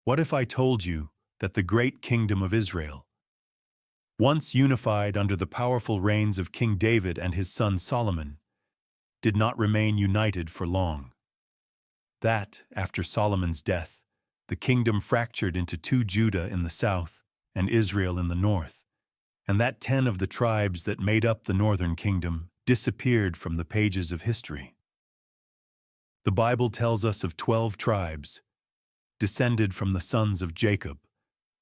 What if I told you that the great kingdom of Israel, once unified under the powerful reigns of King David and his son Solomon, did not remain united for long? That, after Solomon's death, the kingdom fractured into two: Judah in the south and Israel in the north, and that 10 of the tribes that made up the northern kingdom disappeared from the pages of history. The Bible tells us of 12 tribes, descended from the sons of Jacob,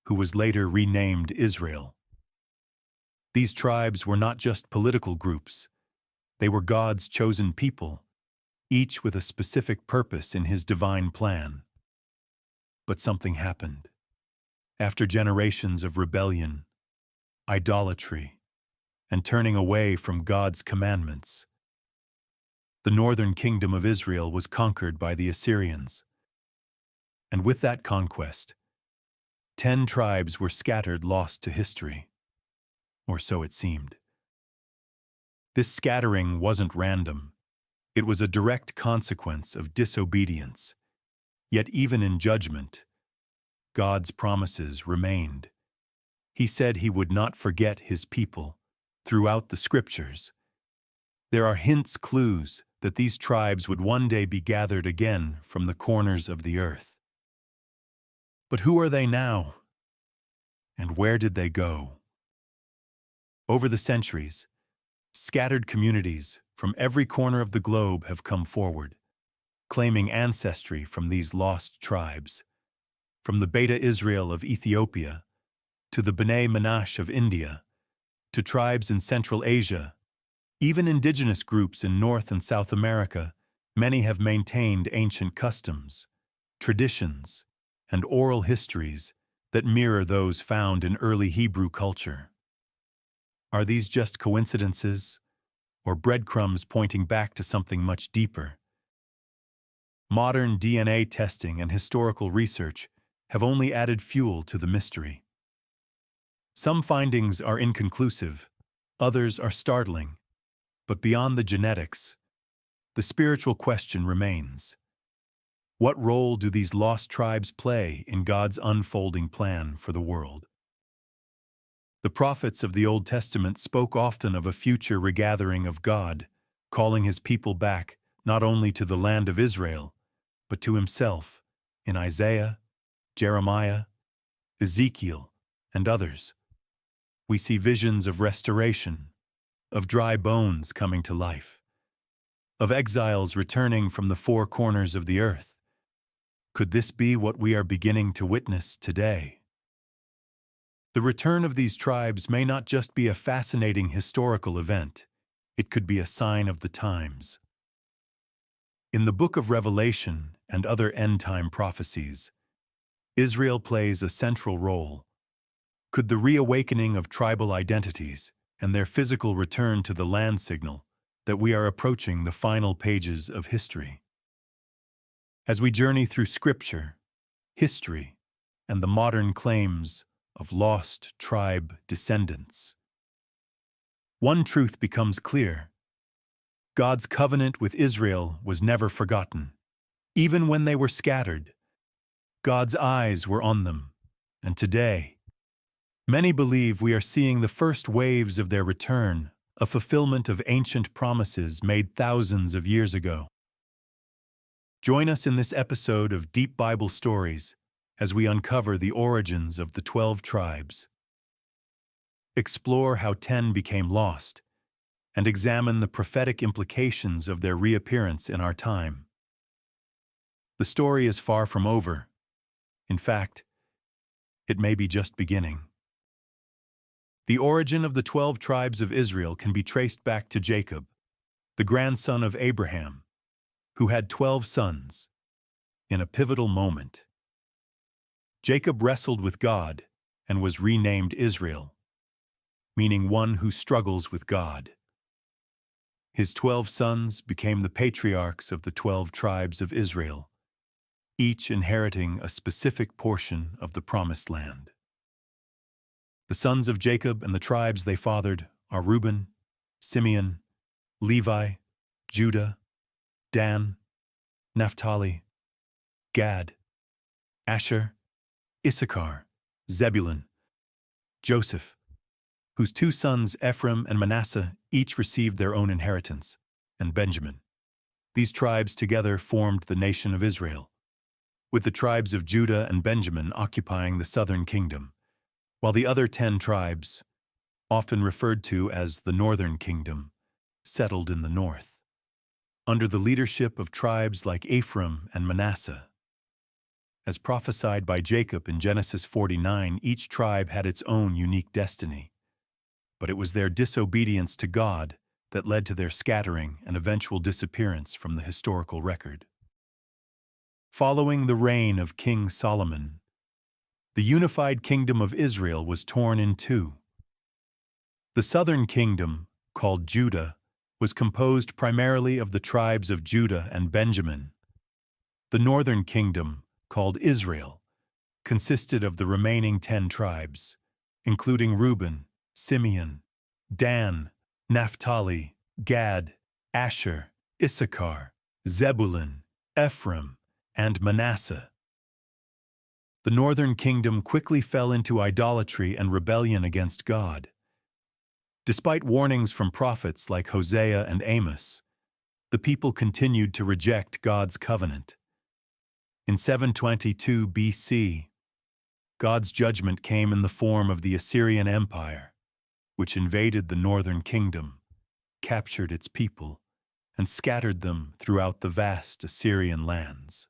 who was later renamed Israel. These tribes were not just political groups. They were God's chosen people, each with a specific purpose in his divine plan. But something happened. After generations of rebellion, idolatry, and turning away from God's commandments, the northern kingdom of Israel was conquered by the Assyrians. And with that conquest, 10 tribes were scattered, lost to history. Or so it seemed. This scattering wasn't random. It was a direct consequence of disobedience. Yet even in judgment, God's promises remained. He said he would not forget his people throughout the scriptures. There are hints, clues, that these tribes would one day be gathered again from the corners of the earth. But who are they now? And where did they go? Over the centuries, scattered communities from every corner of the globe have come forward, claiming ancestry from these lost tribes. From the Beta Israel of Ethiopia, to the B'nai Menashe of India, to tribes in Central Asia, even indigenous groups in North and South America, many have maintained ancient customs, traditions, and oral histories that mirror those found in early Hebrew culture. Are these just coincidences, or breadcrumbs pointing back to something much deeper? Modern DNA testing and historical research have only added fuel to the mystery. Some findings are inconclusive, others are startling, but beyond the genetics, the spiritual question remains. What role do these lost tribes play in God's unfolding plan for the world? The prophets of the Old Testament spoke often of a future regathering of God, calling his people back not only to the land of Israel, but to himself in Isaiah, Jeremiah, Ezekiel, and others. We see visions of restoration, of dry bones coming to life, of exiles returning from the four corners of the earth. Could this be what we are beginning to witness today? The return of these tribes may not just be a fascinating historical event, it could be a sign of the times. In the book of Revelation and other end-time prophecies, Israel plays a central role. Could the reawakening of tribal identities and their physical return to the land signal that we are approaching the final pages of history? As we journey through Scripture, history, and the modern claims of lost tribe descendants, one truth becomes clear. God's covenant with Israel was never forgotten. Even when they were scattered, God's eyes were on them. And today, many believe we are seeing the first waves of their return, a fulfillment of ancient promises made thousands of years ago. Join us in this episode of Deep Bible Stories as we uncover the origins of the 12 tribes. Explore how 10 became lost, and examine the prophetic implications of their reappearance in our time. The story is far from over. In fact, it may be just beginning. The origin of the 12 tribes of Israel can be traced back to Jacob, the grandson of Abraham, who had 12 sons. In a pivotal moment, Jacob wrestled with God and was renamed Israel, meaning one who struggles with God. His 12 sons became the patriarchs of the 12 tribes of Israel, each inheriting a specific portion of the Promised Land. The sons of Jacob and the tribes they fathered are Reuben, Simeon, Levi, Judah, Dan, Naphtali, Gad, Asher, Issachar, Zebulun, Joseph, whose two sons Ephraim and Manasseh each received their own inheritance, and Benjamin. These tribes together formed the nation of Israel, with the tribes of Judah and Benjamin occupying the southern kingdom, while the other 10 tribes, often referred to as the northern kingdom, settled in the north, under the leadership of tribes like Ephraim and Manasseh. As prophesied by Jacob in Genesis 49, each tribe had its own unique destiny, but it was their disobedience to God that led to their scattering and eventual disappearance from the historical record. Following the reign of King Solomon, the unified kingdom of Israel was torn in two. The southern kingdom, called Judah, was composed primarily of the tribes of Judah and Benjamin. The northern kingdom, called Israel, consisted of the remaining 10 tribes, including Reuben, Simeon, Dan, Naphtali, Gad, Asher, Issachar, Zebulun, Ephraim, and Manasseh. The northern kingdom quickly fell into idolatry and rebellion against God. Despite warnings from prophets like Hosea and Amos, the people continued to reject God's covenant. In 722 BC, God's judgment came in the form of the Assyrian Empire, which invaded the northern kingdom, captured its people, and scattered them throughout the vast Assyrian lands.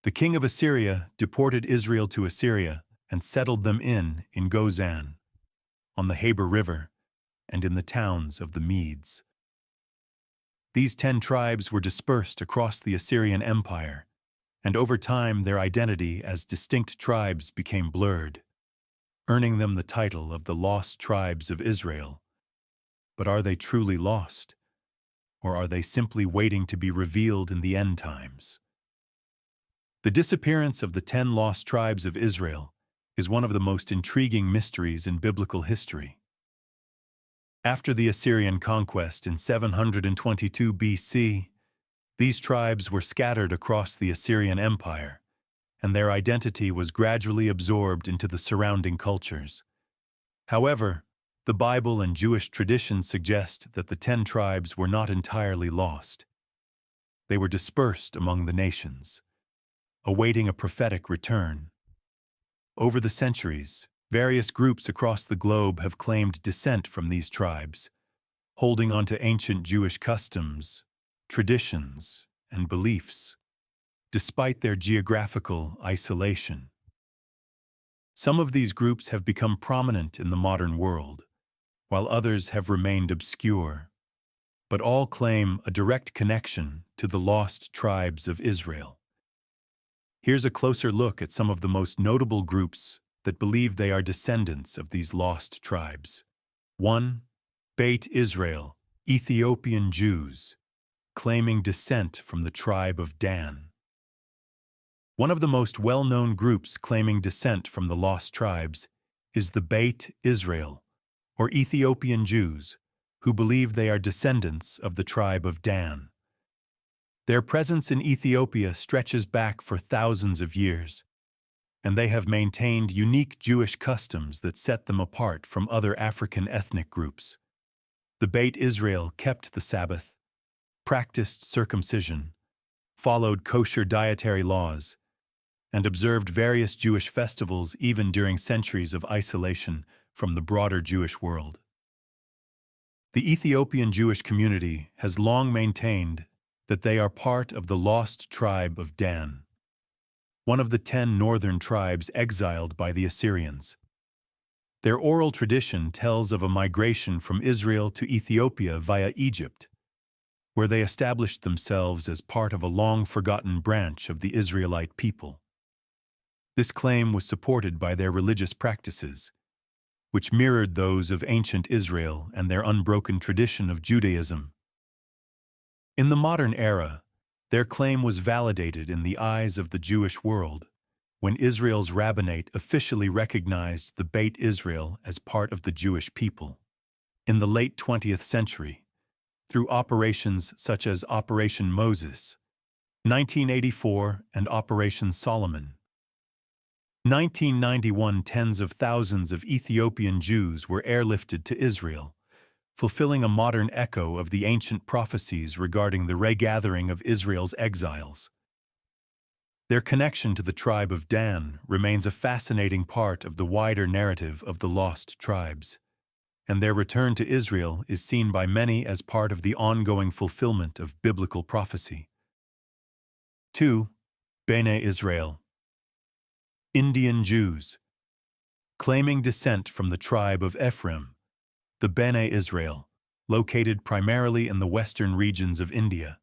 The king of Assyria deported Israel to Assyria and settled them in Gozan, on the Habor River, and in the towns of the Medes. These 10 tribes were dispersed across the Assyrian Empire, and over time their identity as distinct tribes became blurred, earning them the title of the Lost Tribes of Israel. But are they truly lost? Or are they simply waiting to be revealed in the end times? The disappearance of the 10 lost tribes of Israel is one of the most intriguing mysteries in biblical history. After the Assyrian conquest in 722 BC, these tribes were scattered across the Assyrian Empire, and their identity was gradually absorbed into the surrounding cultures. However, the Bible and Jewish tradition suggest that the 10 tribes were not entirely lost. They were dispersed among the nations, awaiting a prophetic return. Over the centuries, various groups across the globe have claimed descent from these tribes, holding on to ancient Jewish customs, traditions, and beliefs, despite their geographical isolation. Some of these groups have become prominent in the modern world, while others have remained obscure, but all claim a direct connection to the lost tribes of Israel. Here's a closer look at some of the most notable groups that believe they are descendants of these lost tribes. 1. Beit Israel, Ethiopian Jews, claiming descent from the tribe of Dan. One of the most well-known groups claiming descent from the lost tribes is the Beit Israel, or Ethiopian Jews, who believe they are descendants of the tribe of Dan. Their presence in Ethiopia stretches back for thousands of years, and they have maintained unique Jewish customs that set them apart from other African ethnic groups. The Beit Israel kept the Sabbath, practiced circumcision, followed kosher dietary laws, and observed various Jewish festivals even during centuries of isolation from the broader Jewish world. The Ethiopian Jewish community has long maintained that they are part of the lost tribe of Dan, one of the 10 northern tribes exiled by the Assyrians. Their oral tradition tells of a migration from Israel to Ethiopia via Egypt, where they established themselves as part of a long-forgotten branch of the Israelite people. This claim was supported by their religious practices, which mirrored those of ancient Israel and their unbroken tradition of Judaism. In the modern era, their claim was validated in the eyes of the Jewish world when Israel's rabbinate officially recognized the Beit Israel as part of the Jewish people. In the late 20th century, through operations such as Operation Moses, 1984, and Operation Solomon, 1991, tens of thousands of Ethiopian Jews were airlifted to Israel, fulfilling a modern echo of the ancient prophecies regarding the regathering of Israel's exiles. Their connection to the tribe of Dan remains a fascinating part of the wider narrative of the lost tribes, and their return to Israel is seen by many as part of the ongoing fulfillment of biblical prophecy. 2. Bene Israel. Indian Jews. Claiming descent from the tribe of Ephraim, the Bene Israel, located primarily in the western regions of India,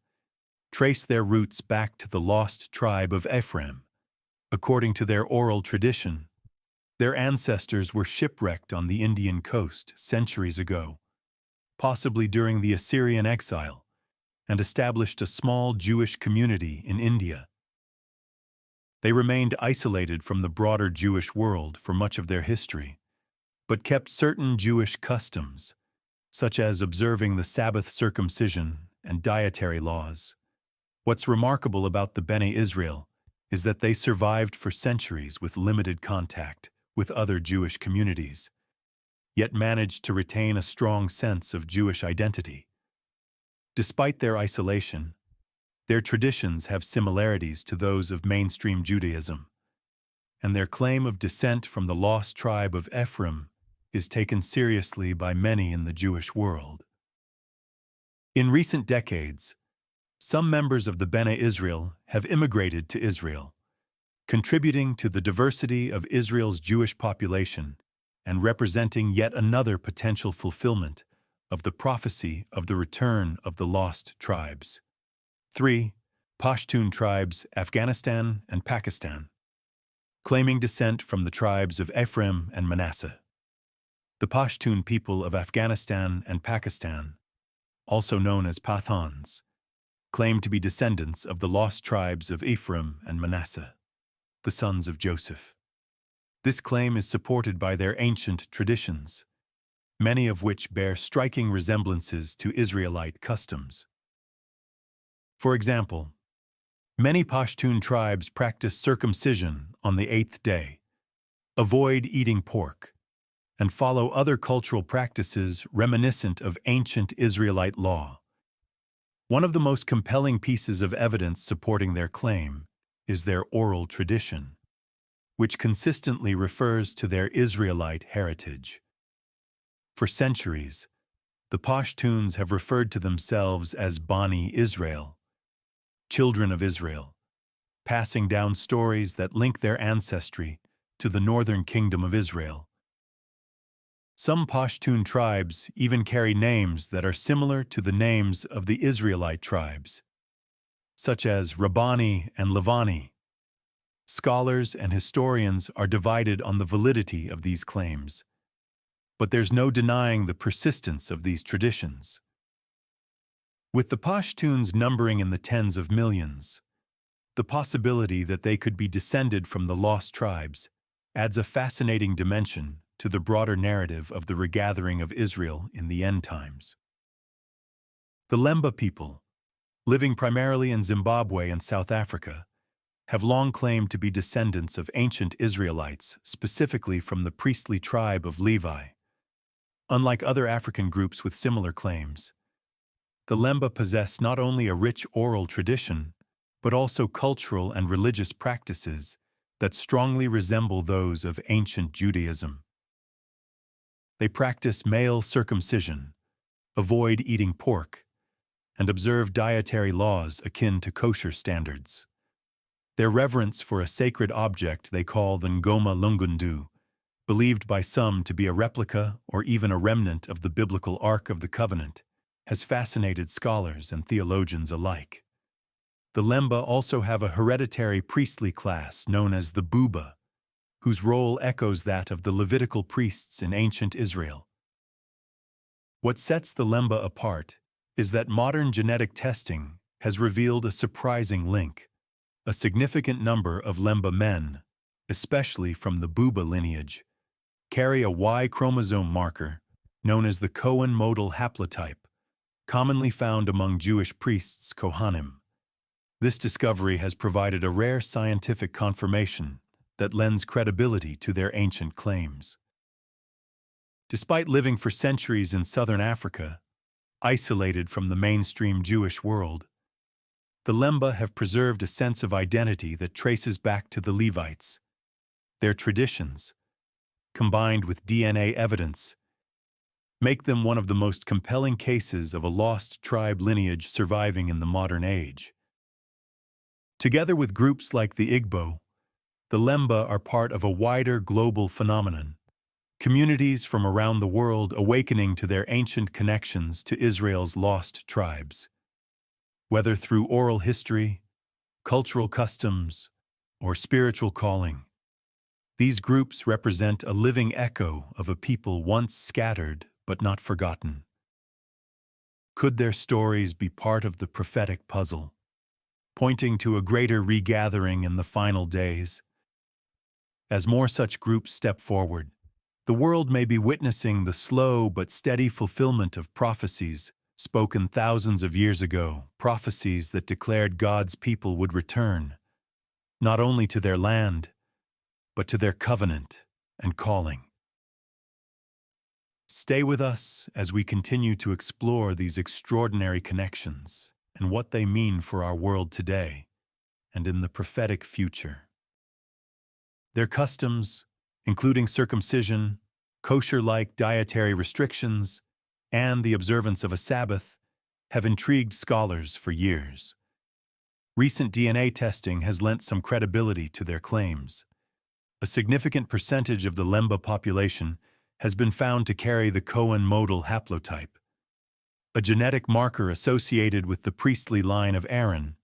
trace their roots back to the lost tribe of Ephraim. According to their oral tradition, their ancestors were shipwrecked on the Indian coast centuries ago, possibly during the Assyrian exile, and established a small Jewish community in India. They remained isolated from the broader Jewish world for much of their history, but kept certain Jewish customs, such as observing the Sabbath circumcision and dietary laws. What's remarkable about the Bene Israel is that they survived for centuries with limited contact with other Jewish communities, yet managed to retain a strong sense of Jewish identity. Despite their isolation, their traditions have similarities to those of mainstream Judaism, and their claim of descent from the lost tribe of Ephraim is taken seriously by many in the Jewish world. In recent decades, some members of the Bene Israel have immigrated to Israel, contributing to the diversity of Israel's Jewish population and representing yet another potential fulfillment of the prophecy of the return of the lost tribes. 3. Pashtun tribes, Afghanistan and Pakistan. Claiming descent from the tribes of Ephraim and Manasseh. The Pashtun people of Afghanistan and Pakistan, also known as Pathans, claim to be descendants of the lost tribes of Ephraim and Manasseh, the sons of Joseph. This claim is supported by their ancient traditions, many of which bear striking resemblances to Israelite customs. For example, many Pashtun tribes practice circumcision on the 8th day, avoid eating pork, and follow other cultural practices reminiscent of ancient Israelite law. One of the most compelling pieces of evidence supporting their claim is their oral tradition, which consistently refers to their Israelite heritage. For centuries, the Pashtuns have referred to themselves as Bani Israel, children of Israel, passing down stories that link their ancestry to the northern kingdom of Israel. Some Pashtun tribes even carry names that are similar to the names of the Israelite tribes, such as Rabbani and Levani. Scholars and historians are divided on the validity of these claims, but there's no denying the persistence of these traditions. With the Pashtuns numbering in the tens of millions, the possibility that they could be descended from the lost tribes adds a fascinating dimension to the broader narrative of the regathering of Israel in the end times. The Lemba people, living primarily in Zimbabwe and South Africa, have long claimed to be descendants of ancient Israelites, specifically from the priestly tribe of Levi. Unlike other African groups with similar claims, the Lemba possess not only a rich oral tradition, but also cultural and religious practices that strongly resemble those of ancient Judaism. They practice male circumcision, avoid eating pork, and observe dietary laws akin to kosher standards. Their reverence for a sacred object they call the Ngoma Lungundu, believed by some to be a replica or even a remnant of the biblical Ark of the Covenant, has fascinated scholars and theologians alike. The Lemba also have a hereditary priestly class known as the Buba, whose role echoes that of the Levitical priests in ancient Israel. What sets the Lemba apart is that modern genetic testing has revealed a surprising link. A significant number of Lemba men, especially from the Buba lineage, carry a Y chromosome marker known as the Cohen modal haplotype, commonly found among Jewish priests Kohanim. This discovery has provided a rare scientific confirmation that lends credibility to their ancient claims. Despite living for centuries in southern Africa, isolated from the mainstream Jewish world, the Lemba have preserved a sense of identity that traces back to the Levites. Their traditions, combined with DNA evidence, make them one of the most compelling cases of a lost tribe lineage surviving in the modern age. Together with groups like the Igbo, the Lemba are part of a wider global phenomenon, communities from around the world awakening to their ancient connections to Israel's lost tribes. Whether through oral history, cultural customs, or spiritual calling, these groups represent a living echo of a people once scattered but not forgotten. Could their stories be part of the prophetic puzzle, pointing to a greater regathering in the final days? As more such groups step forward, the world may be witnessing the slow but steady fulfillment of prophecies spoken thousands of years ago, prophecies that declared God's people would return, not only to their land, but to their covenant and calling. Stay with us as we continue to explore these extraordinary connections and what they mean for our world today and in the prophetic future. Their customs, including circumcision, kosher-like dietary restrictions, and the observance of a Sabbath, have intrigued scholars for years. Recent DNA testing has lent some credibility to their claims. A significant percentage of the Lemba population has been found to carry the Cohen modal haplotype, a genetic marker associated with the priestly line of Aaron,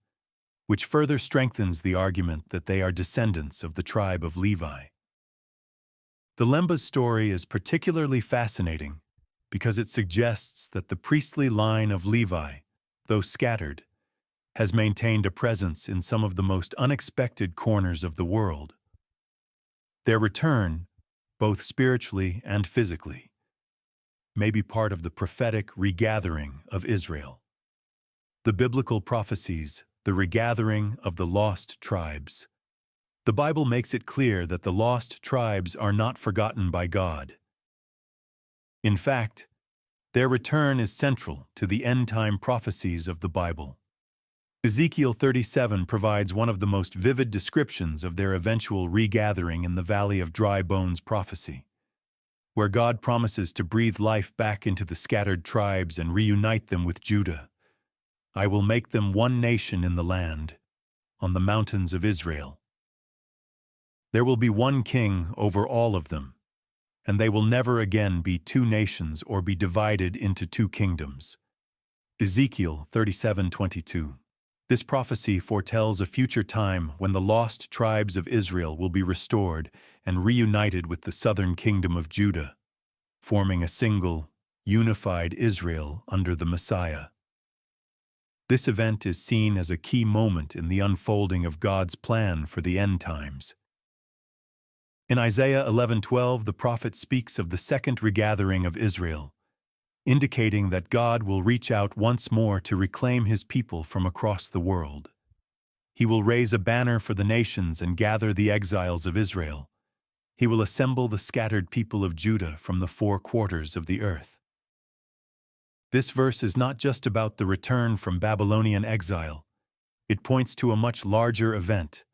which further strengthens the argument that they are descendants of the tribe of Levi. The Lemba's story is particularly fascinating because it suggests that the priestly line of Levi, though scattered, has maintained a presence in some of the most unexpected corners of the world. Their return, both spiritually and physically, may be part of the prophetic regathering of Israel. The biblical prophecies, the regathering of the lost tribes. The Bible makes it clear that the lost tribes are not forgotten by God. In fact, their return is central to the end-time prophecies of the Bible. Ezekiel 37 provides one of the most vivid descriptions of their eventual regathering in the Valley of Dry Bones prophecy, where God promises to breathe life back into the scattered tribes and reunite them with Judah. I will make them one nation in the land, on the mountains of Israel. There will be one king over all of them, and they will never again be two nations or be divided into two kingdoms. Ezekiel 37:22. This prophecy foretells a future time when the lost tribes of Israel will be restored and reunited with the southern kingdom of Judah, forming a single, unified Israel under the Messiah. This event is seen as a key moment in the unfolding of God's plan for the end times. In Isaiah 11:12, the prophet speaks of the second regathering of Israel, indicating that God will reach out once more to reclaim his people from across the world. He will raise a banner for the nations and gather the exiles of Israel. He will assemble the scattered people of Judah from the four quarters of the earth. This verse is not just about the return from Babylonian exile. It points to a much larger event,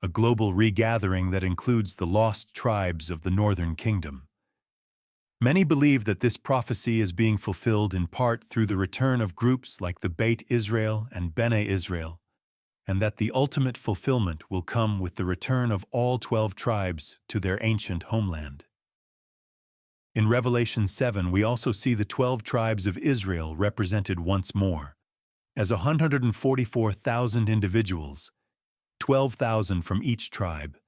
a global regathering that includes the lost tribes of the northern kingdom. Many believe that this prophecy is being fulfilled in part through the return of groups like the Beit Israel and Bene Israel, and that the ultimate fulfillment will come with the return of all 12 tribes to their ancient homeland. In Revelation 7, we also see the 12 tribes of Israel represented once more, as 144,000 individuals, 12,000 from each tribe,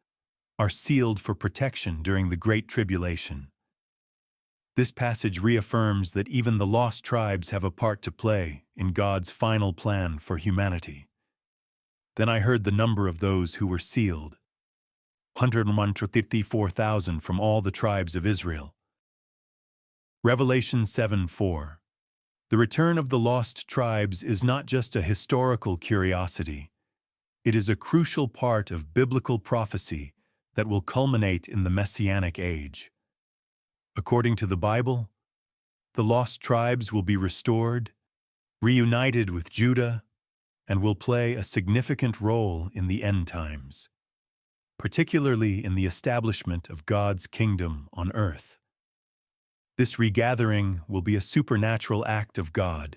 are sealed for protection during the Great Tribulation. This passage reaffirms that even the lost tribes have a part to play in God's final plan for humanity. Then I heard the number of those who were sealed, 134,000 from all the tribes of Israel. Revelation 7:4. The return of the lost tribes is not just a historical curiosity. It is a crucial part of biblical prophecy that will culminate in the Messianic age. According to the Bible, the lost tribes will be restored, reunited with Judah, and will play a significant role in the end times, particularly in the establishment of God's kingdom on earth. This regathering will be a supernatural act of God,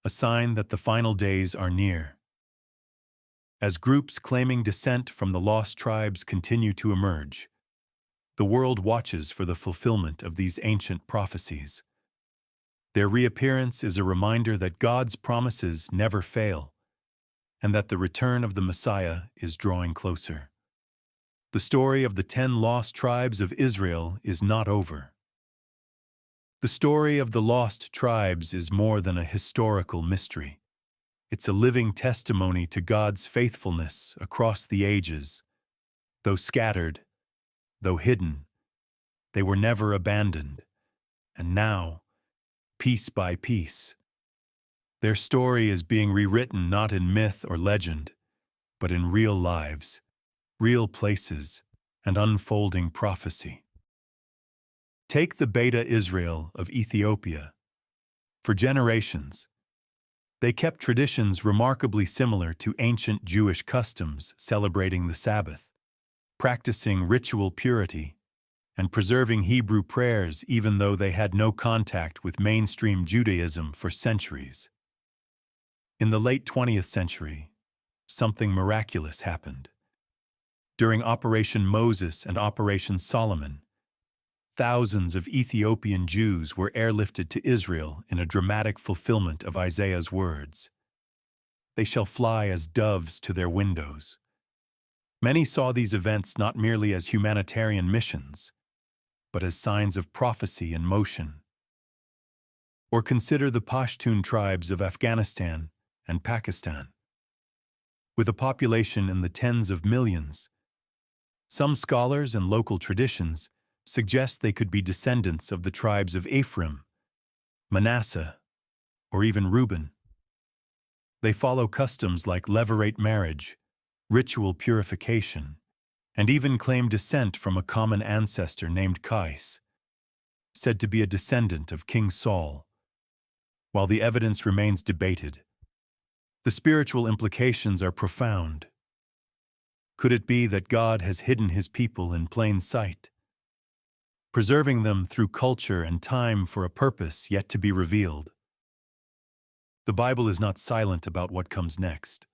a sign that the final days are near. As groups claiming descent from the lost tribes continue to emerge, the world watches for the fulfillment of these ancient prophecies. Their reappearance is a reminder that God's promises never fail, and that the return of the Messiah is drawing closer. The story of the 10 lost tribes of Israel is not over. The story of the lost tribes is more than a historical mystery. It's a living testimony to God's faithfulness across the ages. Though scattered, though hidden, they were never abandoned. And now, piece by piece, their story is being rewritten not in myth or legend, but in real lives, real places, and unfolding prophecy. Take the Beta Israel of Ethiopia. For generations, they kept traditions remarkably similar to ancient Jewish customs celebrating the Sabbath, practicing ritual purity, and preserving Hebrew prayers even though they had no contact with mainstream Judaism for centuries. In the late 20th century, something miraculous happened. During Operation Moses and Operation Solomon, thousands of Ethiopian Jews were airlifted to Israel in a dramatic fulfillment of Isaiah's words. They shall fly as doves to their windows. Many saw these events not merely as humanitarian missions, but as signs of prophecy in motion. Or consider the Pashtun tribes of Afghanistan and Pakistan. With a population in the tens of millions, some scholars and local traditions suggest they could be descendants of the tribes of Ephraim, Manasseh, or even Reuben. They follow customs like levirate marriage, ritual purification, and even claim descent from a common ancestor named Kais, said to be a descendant of King Saul. While the evidence remains debated, the spiritual implications are profound. Could it be that God has hidden his people in plain sight, preserving them through culture and time for a purpose yet to be revealed? The Bible is not silent about what comes next.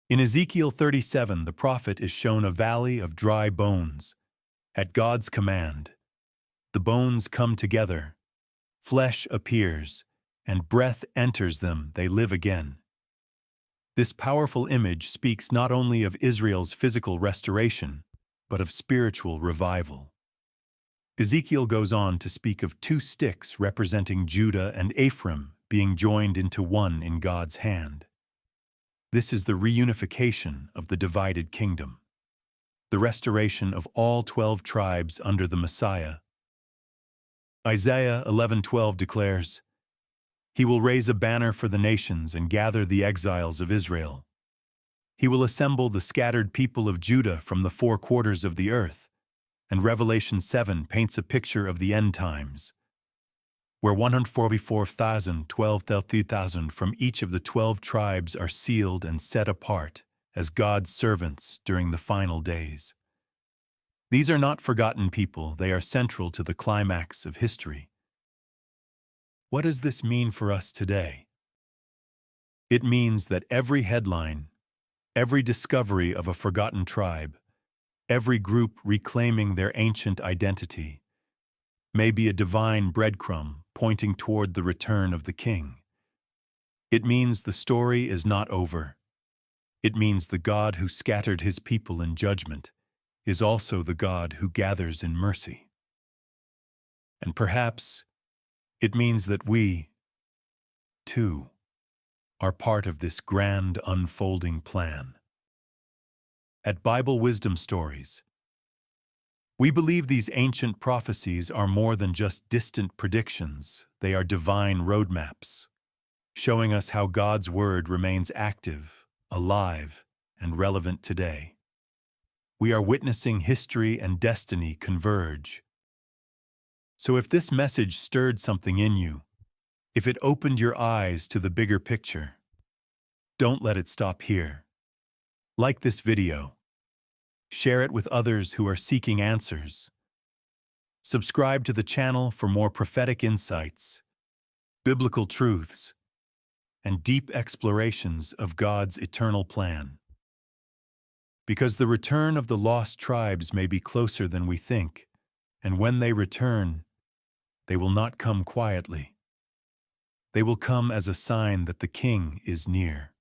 In Ezekiel 37, the prophet is shown a valley of dry bones. At God's command, the bones come together, flesh appears, and breath enters them, they live again. This powerful image speaks not only of Israel's physical restoration, but of spiritual revival. Ezekiel goes on to speak of 2 sticks representing Judah and Ephraim being joined into one in God's hand. This is the reunification of the divided kingdom, the restoration of all 12 tribes under the Messiah. Isaiah 11:12 declares, "He will raise a banner for the nations and gather the exiles of Israel. He will assemble the scattered people of Judah from the 4 quarters of the earth." And Revelation 7 paints a picture of the end times, where 144,000, 12,000 from each of the 12 tribes are sealed and set apart as God's servants during the final days. These are not forgotten people, they are central to the climax of history. What does this mean for us today? It means that every headline, every discovery of a forgotten tribe, every group reclaiming their ancient identity, may be a divine breadcrumb pointing toward the return of the King. It means the story is not over. It means the God who scattered his people in judgment is also the God who gathers in mercy. And perhaps it means that we, too, are part of this grand unfolding plan. At Bible Wisdom Stories, we believe these ancient prophecies are more than just distant predictions, they are divine roadmaps, showing us how God's Word remains active, alive, and relevant today. we are witnessing history and destiny converge. So if this message stirred something in you, if it opened your eyes to the bigger picture, don't let it stop here. Like this video. Share it with others who are seeking answers. Subscribe to the channel for more prophetic insights, biblical truths, and deep explorations of God's eternal plan. Because the return of the lost tribes may be closer than we think, and when they return, they will not come quietly. They will come as a sign that the King is near.